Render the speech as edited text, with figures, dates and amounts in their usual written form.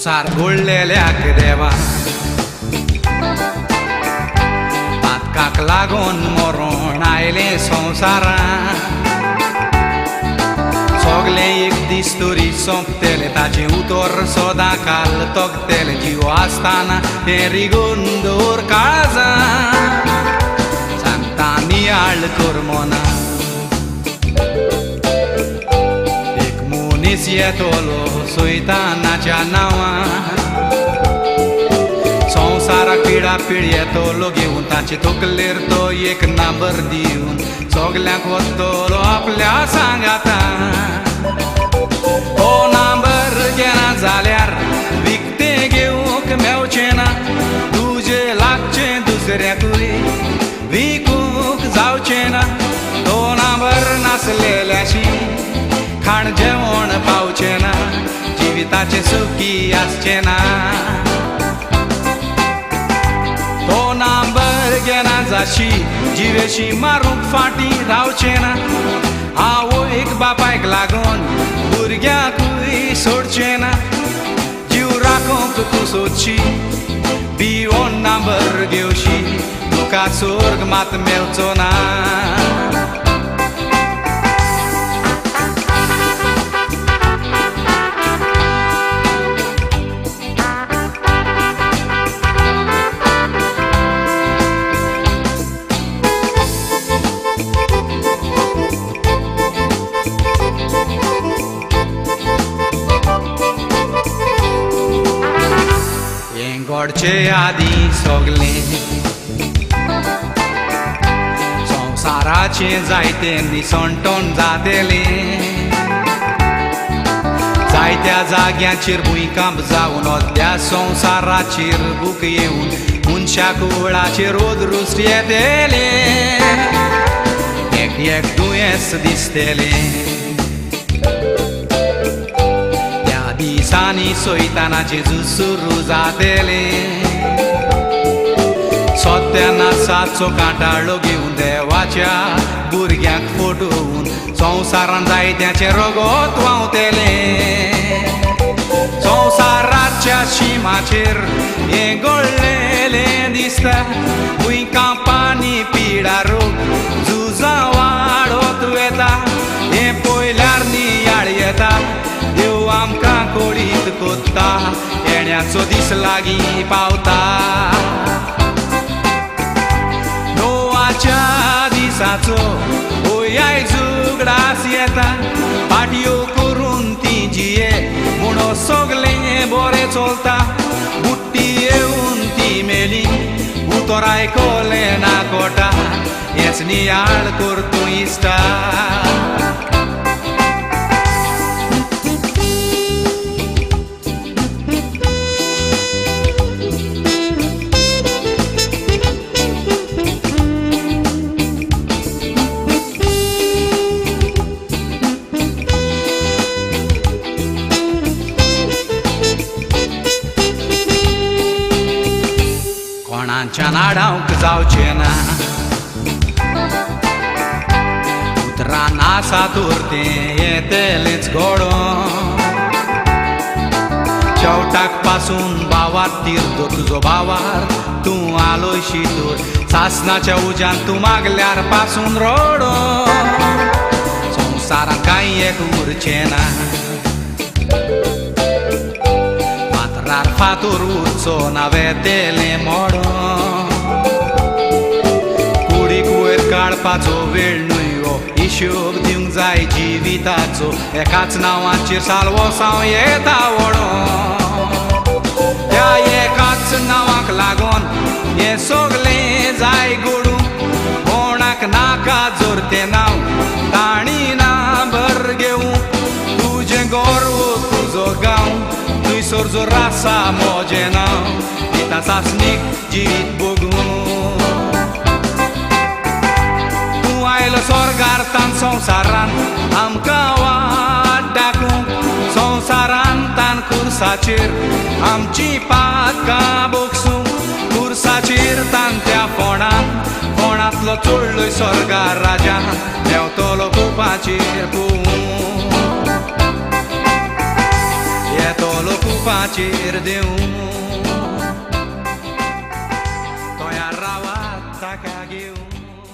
संसार घोळलेल्याक देवा पातकाक लागून मरण आयले संवसारांत सगळे एक दीस तरी सोंपतले ताचे उतर सदांकाल तगतले जीव आसतना हें रिगोवन दवर काळजांत सांगता नियाळ कर मना एक मनीस येतलो सैतानाच्या नांवान संवसाराक पिडा पिडी येतलो घेवन ताचे तकलेर तो एक नांबर दिवन सगल्यांक वतलो आपल्या सांगातान हो नांबर घेना जाल्यार विकतें घेवंक मेवचें ना तुजे लागचें दुसऱ्याकूय विकूंक जावचें ना तो नांबर नासलेल्याशी खाण जेवण पावचें ना जिविताचें सुखी आसचें ना तो नांबर घेना जाशी जिवेशी मारूंक फाटीं रावचें ना आवयक बापायक लागून भुरग्याकूय सोडचें ना जीव राखूंक तूं सोदशी भिवून नांबर घेवशी तुका स्वर्ग मात मेवचो ना घडचे आदी सगलें संवसाराचें जायतें निसंटोन जातेलें जायत्या जाग्यांचेर भुंयकांप जावन अद्या संवसाराचेर बूक येवन मनशा कुळाचेर ओदरूस येतेलें एक एक दुयेंस दिसतेलें दिसांनी सैतानाचे झूज सुरू जातेलें सत्यानासाचो कांटाळो घेवन देवाच्या भुरग्यांक फटोवन संवसारांत जायत्याचें रगत व्हांवतेलें संवसाराच्या शिमाचेर हें गळ्ळेलें दिसता भुंयकांपांनी पिडा रोग झुजां वाडत वेता हें पयल्यार नियाळ येता देव आमकां कोडीत कोत्ता येण्याचो दीस लागीं पावता नोवाच्या दिसाचो ओयाय झुगडास येता पाटयो करून ती जिये म्हणो सगलें बरें चलता बुट्टी येवन ती मेली उतर आयकलें ना कोटा हेंच नियाळ कर तूं इश्टा कोणाच्या नाडावंक जावचें ना उतरां आसा तर तें येतेलेंच घडोवन शेवटाक पासून बावार तीर तुजो बावार तूं आलोयशी तर सासणाच्या उज्यान तूं मागल्यार पासून रडोन संवसारांत कांय एक उरचें ना फातरार फातर उरचो ना वेतेलें मोडोन कुडीक वयर काडपाचो वेळ न्हय हो हिशोब दिवंक जाय जिविताचो एकाच नांवाचेर सालवोसांव येता वळोन त्या एकाच नांवाक लागून हें सगलें जाय घडूंक कोणाक नाका जर तें नांव ताणी नांबर घेवंक तुजें गोरव तुजो गांव थंयसर जर आसा म्हजें नांव दिता सासणीक जिवीत बगून तूं आयलो स्वर्गार्थान संवसारांत आमकां वाट दाखोवंक संवसारांत तान खुर्साचेर आमची पातकां बोगसूंक खुर्साचेर तान त्या फोंडांतलो चोडलोय स्वर्गार राजा देंवतलो कोपाचेर पोवूं येतलो कुपाचेर देऊ तोया रावात ताका घेऊ